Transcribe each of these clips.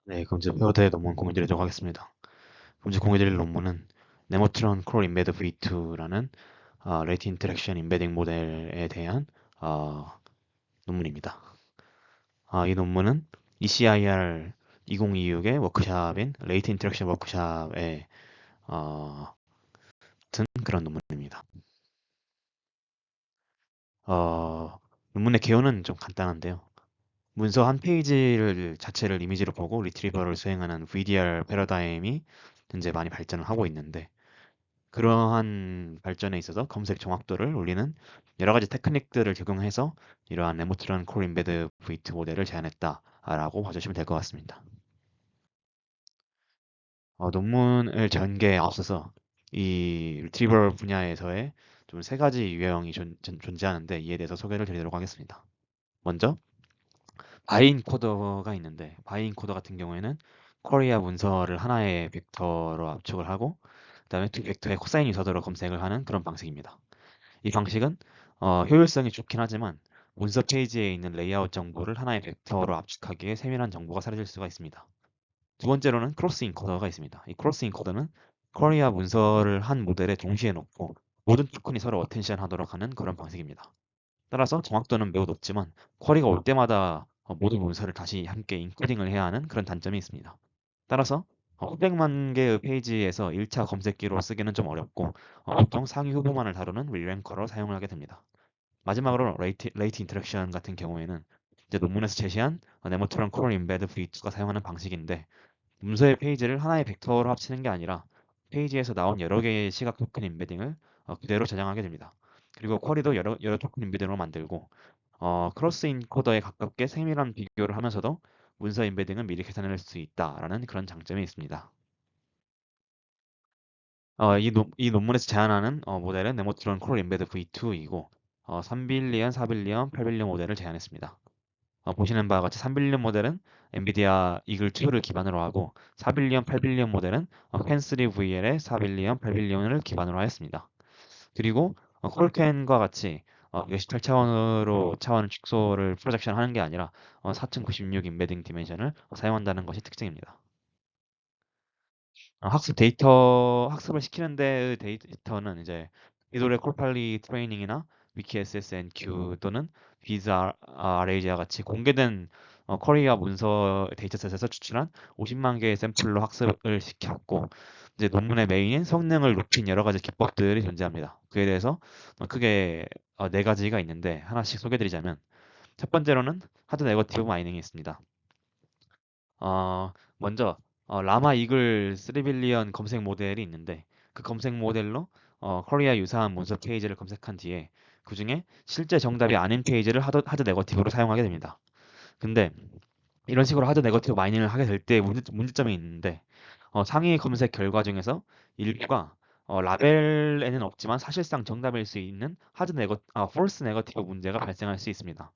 네, 그럼 이제 페어대의 논문 공유드리도록 하겠습니다. 그럼 이제 공유드릴 논문은 네모트론 콜 임베드 V2라는 레이트 인터랙션 임베딩 모델에 대한 어, 논문입니다. 이 논문은 ECIR 2026의 워크샵인 레이트 인터랙션 워크샵에 어, 든 그런 논문입니다. 논문의 개요는 좀 간단한데요. 문서 한 페이지를 자체를 이미지로 보고 리트리버를 수행하는 VDR 패러다임이 현재 많이 발전을 하고 있는데 그러한 발전에 있어서 검색 정확도를 올리는 여러 가지 테크닉들을 적용해서 이러한 네모트론 콜 임베드 V2 모델을 제안했다라고 봐주시면 될 것 같습니다. 논문을 전개에 앞서서 이 리트리버 분야에서의 좀 세 가지 유형이 존재하는데 이에 대해서 소개를 드리도록 하겠습니다. 먼저 바이인 코더가 있는데 바이인 코더 같은 경우에는 쿼리와 문서를 하나의 벡터로 압축을 하고 그다음에 두 벡터의 코사인 유사도로 검색을 하는 그런 방식입니다. 이 방식은 효율성이 좋긴 하지만 문서 페이지에 있는 레이아웃 정보를 하나의 벡터로 압축하기에 세밀한 정보가 사라질 수가 있습니다. 두 번째로는 크로스 인코더가 있습니다. 이 크로스 인코더는 쿼리와 문서를 한 모델에 동시에 놓고 모든 토큰이 서로 어텐션 하도록 하는 그런 방식입니다. 따라서 정확도는 매우 높지만 쿼리가 올 때마다 모든 문서를 다시 함께 인코딩을 해야 하는 그런 단점이 있습니다. 따라서 수백만 개의 페이지에서 1차 검색기로 쓰기는 좀 어렵고 보통 상위 후보만을 다루는 릴랭커로 사용을 하게 됩니다. 마지막으로 레이트 인터랙션 같은 경우에는 이제 논문에서 제시한 네모트론 콜 임베드 V2가 사용하는 방식인데 문서의 페이지를 하나의 벡터로 합치는 게 아니라 페이지에서 나온 여러 개의 시각 토큰 임베딩을 그대로 저장하게 됩니다. 그리고 쿼리도 여러 토큰 임베딩으로 만들고 크로스 인코더에 가깝게 세밀한 비교를 하면서도 문서 임베딩을 미리 계산해낼 수 있다라는 그런 장점이 있습니다. 이 논문에서 제안하는 모델은 네모트론 콜 임베드 V2이고 3빌리언, 4빌리언, 8빌리언 모델을 제안했습니다. 보시는 바와 같이 3빌리언 모델은 엔비디아 이글2를 기반으로 하고 4빌리언, 8빌리언 모델은 펜3VL의 4빌리언, 8빌리언을 기반으로 하였습니다. 그리고 콜캔과 같이 68차원으로 차원 축소를 프로젝션 하는 게 아니라 4096 임베딩 디멘션을 사용한다는 것이 특징입니다. 학습을 시키는 데의 데이터는 이제 이돌의 콜팔리 트레이닝이나 위키 SSNQ 또는 비즈 RAG와 같이 공개된 커리어 문서 데이터셋에서 추출한 50만 개의 샘플로 학습을 시켰고 이제 논문의 메인인 성능을 높인 여러 가지 기법들이 존재합니다. 그에 대해서 크게 네 가지가 있는데 하나씩 소개드리자면 첫 번째로는 하드 네거티브 마이닝이 있습니다. 먼저 라마 이글 3빌리언 검색 모델이 있는데 그 검색 모델로 커리어 유사한 문서 페이지를 검색한 뒤에 그중에 실제 정답이 아닌 페이지를 하드 네거티브로 사용하게 됩니다. 근데 이런 식으로 하드 네거티브 마이닝을 하게 될 때 문제점이 있는데 상위 검색 결과 중에서 일부가 라벨에는 없지만 사실상 정답일 수 있는 폴스 네거티브 문제가 발생할 수 있습니다.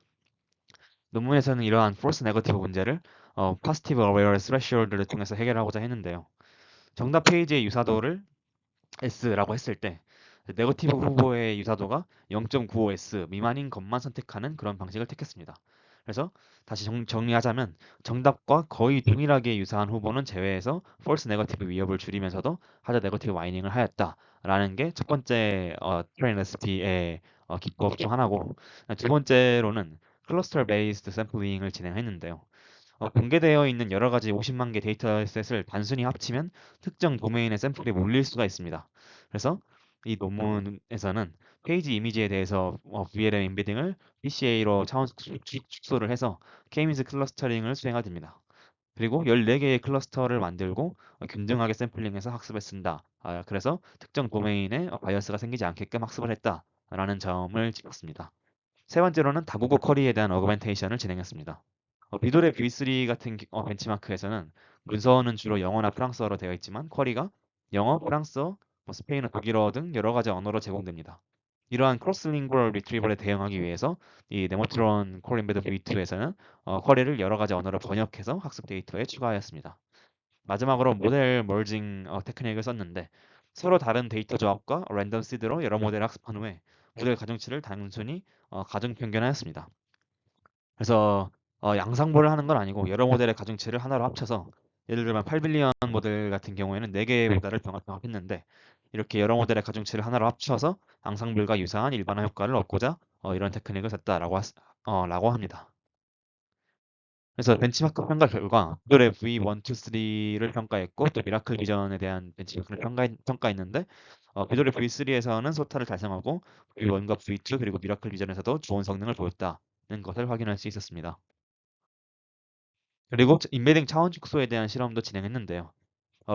논문에서는 이러한 false 네거티브 문제를 positive aware threshold를 통해서 해결하고자 했는데요. 정답 페이지의 유사도를 S라고 했을 때 네거티브 후보의 유사도가 0.95S 미만인 것만 선택하는 그런 방식을 택했습니다. 그래서 다시 정리하자면 정답과 거의 동일하게 유사한 후보는 제외해서 false 네거티브 위협을 줄이면서도 하드 네거티브 마이닝을 하였다라는 게 첫 번째 트레인 레시피의 기법 중 하나고 두 번째로는 클러스터 베이스드 샘플링을 진행했는데요. 공개되어 있는 여러 가지 50만 개 데이터셋을 단순히 합치면 특정 도메인의 샘플이 몰릴 수가 있습니다. 그래서 이 논문에서는 페이지 이미지에 대해서 VLM 인베딩을 PCA로 차원 축소를 해서 K-means 클러스터링을 수행하게 됩니다. 그리고 14개의 클러스터를 만들고 균등하게 샘플링해서 학습에 쓴다. 그래서 특정 도메인에 바이어스가 생기지 않게끔 학습을 했다라는 점을 짚었습니다. 세 번째로는 다국어 쿼리에 대한 어그멘테이션을 진행했습니다. 비돌의 V3 같은 벤치마크에서는 문서는 주로 영어나 프랑스어로 되어 있지만 쿼리가 영어, 프랑스어, 스페인어, 독일어 등 여러 가지 언어로 제공됩니다. 이러한 크로스링구얼 리트리버에 대응하기 위해서 이 네모트론 콜 임베드 V2에서는 쿼리를 여러 가지 언어로 번역해서 학습 데이터에 추가하였습니다. 마지막으로 모델 멀징 테크닉을 썼는데 서로 다른 데이터 조합과 랜덤 시드로 여러 모델을 학습한 후에 모델 가중치를 단순히 가중 평균하였습니다. 그래서 양상보를 하는 건 아니고 여러 모델의 가중치를 하나로 합쳐서 예를 들면 8빌리언 모델 같은 경우에는 4개의 모델을 병합했는데 이렇게 여러 모델의 가중치를 하나로 합쳐서 앙상블과 유사한 일반화 효과를 얻고자 이런 테크닉을 썼다라고 라고 합니다. 그래서 벤치마크 평가 결과 구글의 V1, 2, 3를 평가했고 또 미라클 비전에 대한 벤치마크를 평가했는데 구글의 V3에서는 소타를 달성하고 V1과 V2 그리고 미라클 비전에서도 좋은 성능을 보였다는 것을 확인할 수 있었습니다. 그리고 인베딩 차원 축소에 대한 실험도 진행했는데요.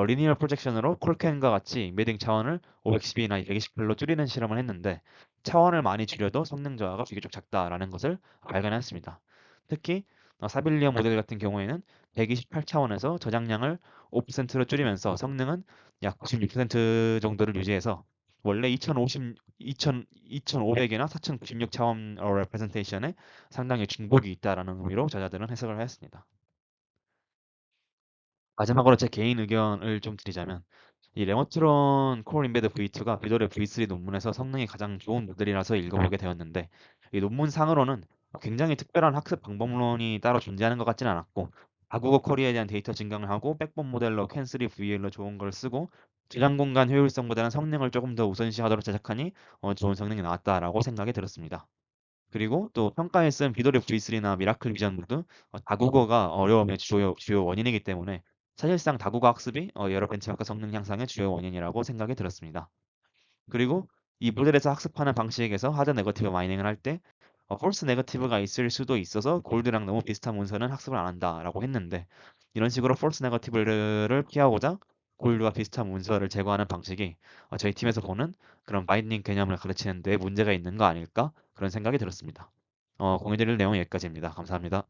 리니어 프로젝션으로 콜캔과 같이 인베딩 차원을 510이나 220별로 줄이는 실험을 했는데 차원을 많이 줄여도 성능 저하가 비교적 작다라는 것을 발견했습니다. 특히 사빌리언 모델 같은 경우에는 128차원에서 저장량을 5%로 줄이면서 성능은 약 96% 정도를 유지해서 원래 2500이나 4096차원 레프레젠테이션에 상당히 중복이 있다라는 의미로 저자들은 해석을 하였습니다. 마지막으로 제 개인 의견을 좀 드리자면 이 레모트론 콜 인베드 V2가 비돌의 V3 논문에서 성능이 가장 좋은 모델이라서 읽어보게 되었는데 이 논문상으로는 굉장히 특별한 학습 방법론이 따로 존재하는 것 같지는 않았고 다국어 쿼리에 대한 데이터 증강을 하고 백본 모델로 캔3 VL로 좋은 걸 쓰고 저장 공간 효율성보다는 성능을 조금 더 우선시하도록 제작하니 좋은 성능이 나왔다라고 생각이 들었습니다. 그리고 또 평가에 쓴 비돌의 V3나 미라클 비전 모두 다국어가 어려움의 주요 원인이기 때문에 사실상 다국어 학습이 여러 벤치마크 성능 향상의 주요 원인이라고 생각이 들었습니다. 그리고 이 모델에서 학습하는 방식에서 하드 네거티브 마이닝을 할 때 폴스 네거티브가 있을 수도 있어서 골드랑 너무 비슷한 문서는 학습을 안 한다라고 했는데 이런 식으로 폴스 네거티브를 피하고자 골드와 비슷한 문서를 제거하는 방식이 저희 팀에서 보는 그런 바이닝 개념을 가르치는 데 문제가 있는 거 아닐까 그런 생각이 들었습니다. 공유드릴 내용은 여기까지입니다. 감사합니다.